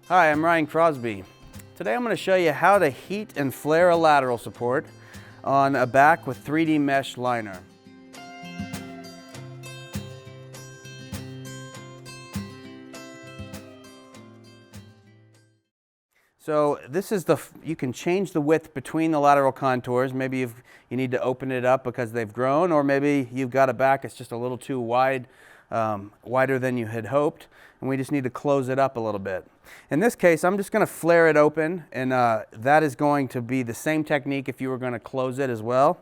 Hi, I'm Ryan Crosby. Today I'm going to show you how to heat and flare a lateral support on a back with 3D mesh liner. So this is you can change the width between the lateral contours. Maybe you need to open it up because they've grown, or maybe you've got a back that's just a little too wide, wider than you had hoped, and we just need to close it up a little bit. In this case, I'm just going to flare it open, and that is going to be the same technique if you were going to close it as well.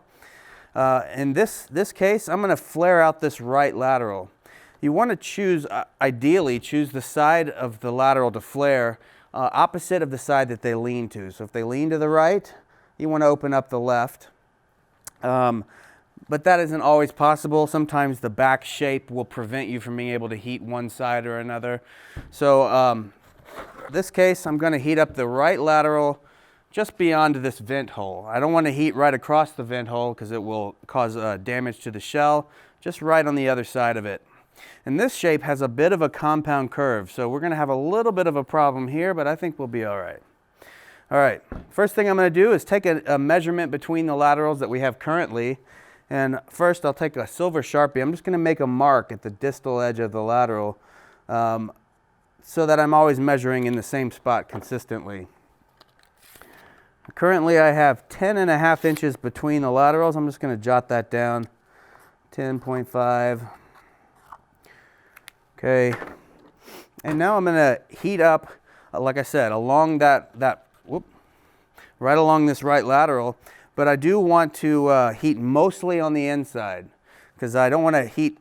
In this case, I'm going to flare out this right lateral. You want to choose, ideally, choose the side of the lateral to flare opposite of the side that they lean to. So if they lean to the right, you want to open up the left. But that isn't always possible. Sometimes the back shape will prevent you from being able to heat one side or another. So this case, I'm going to heat up the right lateral just beyond this vent hole. I don't want to heat right across the vent hole because it will cause damage to the shell, just right on the other side of it. And this shape has a bit of a compound curve, so we're going to have a little bit of a problem here, but I think we'll be all right. All right, first thing I'm going to do is take a measurement between the laterals that we have currently. And first I'll take a silver Sharpie. I'm just going to make a mark at the distal edge of the lateral so that I'm always measuring in the same spot consistently. Currently I have 10.5 inches between the laterals. I'm just going to jot that down. 10.5. Okay, and now I'm going to heat up, like I said, along right along this right lateral, but I do want to heat mostly on the inside because I don't want to heat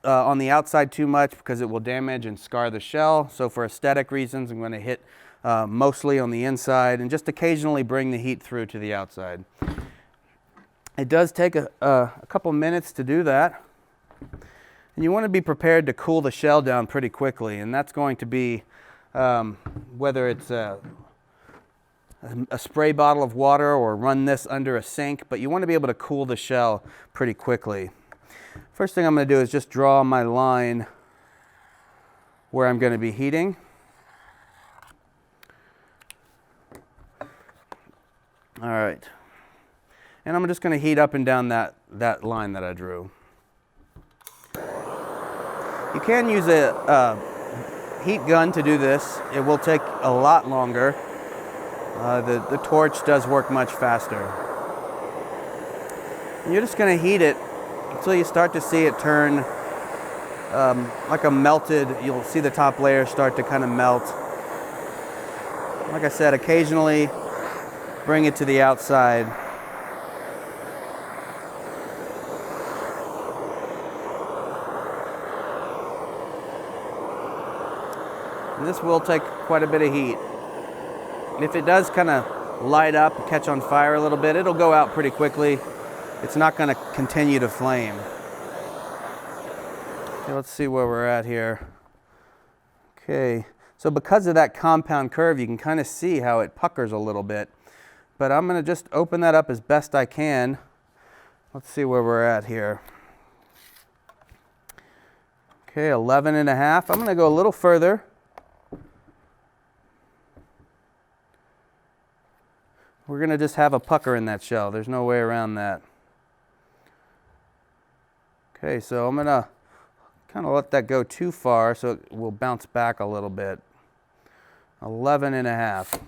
on the outside too much because it will damage and scar the shell. So for aesthetic reasons, I'm going to hit mostly on the inside and just occasionally bring the heat through to the outside. It does take a couple minutes to do that. And you want to be prepared to cool the shell down pretty quickly, and that's going to be whether it's a spray bottle of water or run this under a sink, but you want to be able to cool the shell pretty quickly. First thing I'm going to do is just draw my line where I'm going to be heating. All right. And I'm just going to heat up and down that line that I drew. You can use a heat gun to do this. It will take a lot longer. The torch does work much faster. And you're just going to heat it until you start to see it turn like a melted, you'll see the top layer start to kind of melt. Like I said, occasionally bring it to the outside. And this will take quite a bit of heat. And if it does kind of light up, catch on fire a little bit, it'll go out pretty quickly. It's not going to continue to flame. Okay, let's see where we're at here. Okay, so because of that compound curve, you can kind of see how it puckers a little bit. But I'm going to just open that up as best I can. Let's see where we're at here. Okay, 11.5. I'm going to go a little further. We're going to just have a pucker in that shell. There's no way around that. Okay, so I'm going to kind of let that go too far so it will bounce back a little bit. 11.5.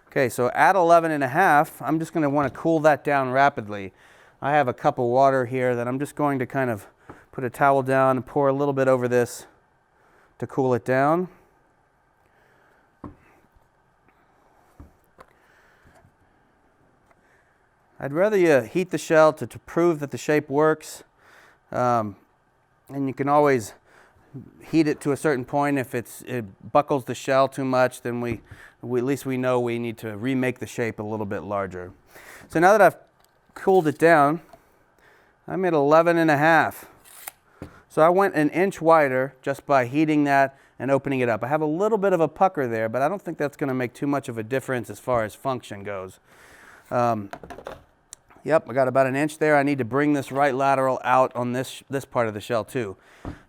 Okay, so at 11.5, I'm just going to want to cool that down rapidly. I have a cup of water here that I'm just going to kind of put a towel down and pour a little bit over this to cool it down. I'd rather you heat the shell to prove that the shape works. And you can always heat it to a certain point. If it buckles the shell too much, then at least we know we need to remake the shape a little bit larger. So now that I've cooled it down, I'm at 11.5. So I went an inch wider just by heating that and opening it up. I have a little bit of a pucker there, but I don't think that's going to make too much of a difference as far as function goes. Yep, I got about an inch there. I need to bring this right lateral out on this part of the shell too.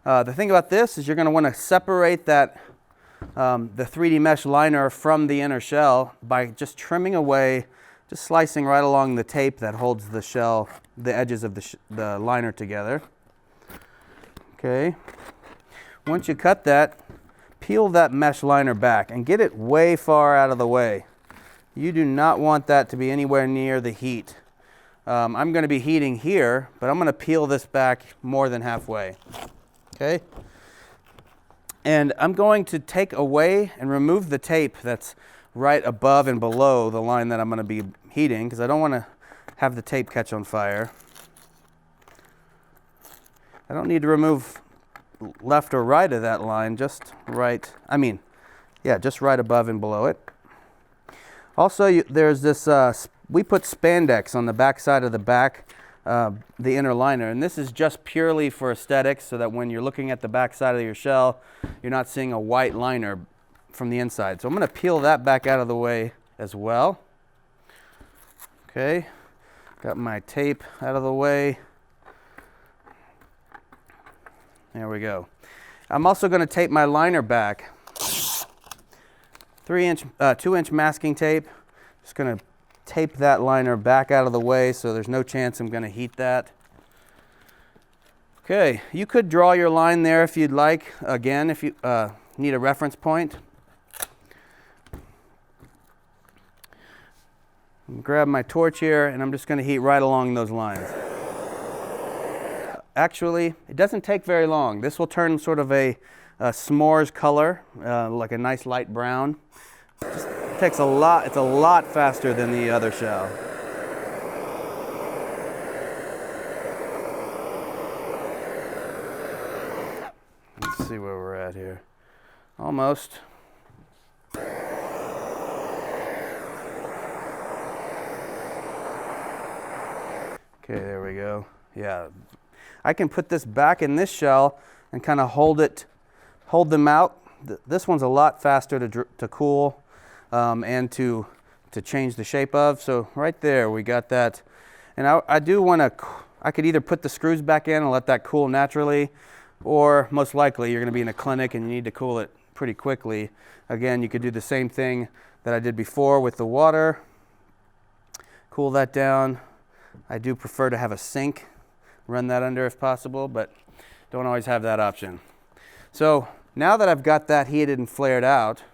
The thing about this is you're going to want to separate that the 3D mesh liner from the inner shell by just trimming away, just slicing right along the tape that holds the shell, the edges of the liner together. Okay. Once you cut that, peel that mesh liner back and get it way far out of the way. You do not want that to be anywhere near the heat. I'm going to be heating here, but I'm going to peel this back more than halfway. Okay? And I'm going to take away and remove the tape that's right above and below the line that I'm going to be heating, because I don't want to have the tape catch on fire. I don't need to remove left or right of that line, just right, just right above and below it. Also, there's this, we put spandex on the back side of the inner liner, and this is just purely for aesthetics, so that when you're looking at the back side of your shell, you're not seeing a white liner from the inside. So I'm going to peel that back out of the way as well. Okay, got my tape out of the way. There we go. I'm also going to tape my liner back. 2-inch masking tape. Just going to tape that liner back out of the way so there's no chance I'm going to heat that. Okay, you could draw your line there if you'd like. Again, if you need a reference point. Grab my torch here, and I'm just going to heat right along those lines. Actually, it doesn't take very long. This will turn sort of a s'mores color, like a nice light brown. It takes a lot, it's a lot faster than the other shell. Let's see where we're at here. Almost. Okay, there we go. Yeah. I can put this back in this shell and kind of hold them out. This one's a lot faster to cool and to change the shape of. So right there, we got that. And I do want to, I could either put the screws back in and let that cool naturally, or most likely you're going to be in a clinic and you need to cool it pretty quickly. Again, you could do the same thing that I did before with the water. Cool that down. I do prefer to have a sink. Run that under if possible, but don't always have that option. So now that I've got that heated and flared out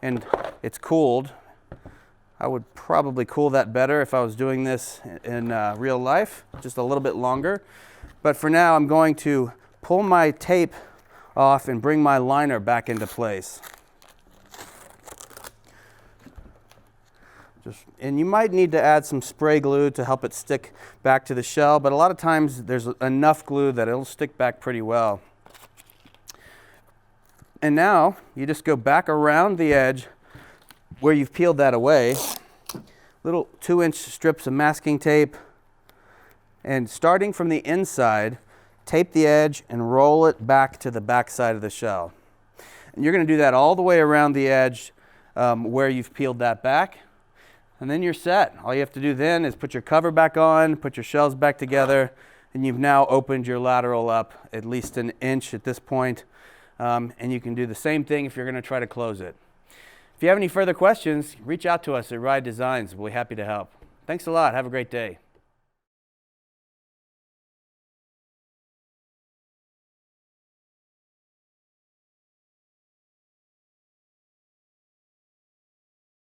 and it's cooled, I would probably cool that better if I was doing this in real life, just a little bit longer. But for now, I'm going to pull my tape off and bring my liner back into place. And you might need to add some spray glue to help it stick back to the shell, but a lot of times there's enough glue that it'll stick back pretty well. And now you just go back around the edge where you've peeled that away, little 2-inch strips of masking tape, and starting from the inside, tape the edge and roll it back to the back side of the shell. And you're going to do that all the way around the edge where you've peeled that back. And then you're set. All you have to do then is put your cover back on, put your shells back together, and you've now opened your lateral up at least an inch at this point. And you can do the same thing if you're going to try to close it. If you have any further questions, reach out to us at Ride Designs. We'll be happy to help. Thanks a lot. Have a great day.